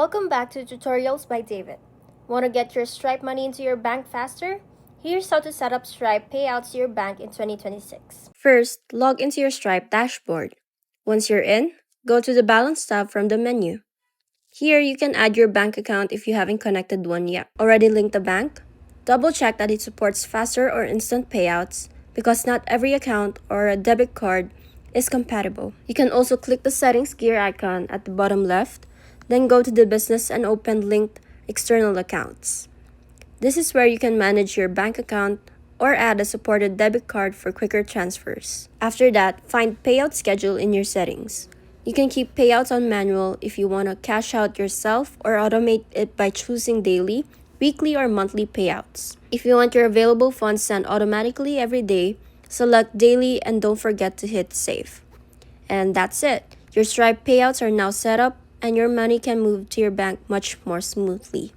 Welcome back to Tutorials by David. Want to get your Stripe money into your bank faster? Here's how to set up Stripe payouts to your bank in 2026. First, log into your Stripe dashboard. Once you're in, go to the Balance tab from the menu. Here, you can add your bank account if you haven't connected one yet. Already linked the bank? Double check that it supports faster or instant payouts because not every account or a debit card is compatible. You can also click the settings gear icon at the bottom left, then go to the business and open linked external accounts. This is where you can manage your bank account or add a supported debit card for quicker transfers. After that, find payout schedule in your settings. You can keep payouts on manual if you want to cash out yourself or automate it by choosing daily, weekly, or monthly payouts. If you want your available funds sent automatically every day, select daily and don't forget to hit save. And that's it. Your Stripe payouts are now set up and your money can move to your bank much more smoothly.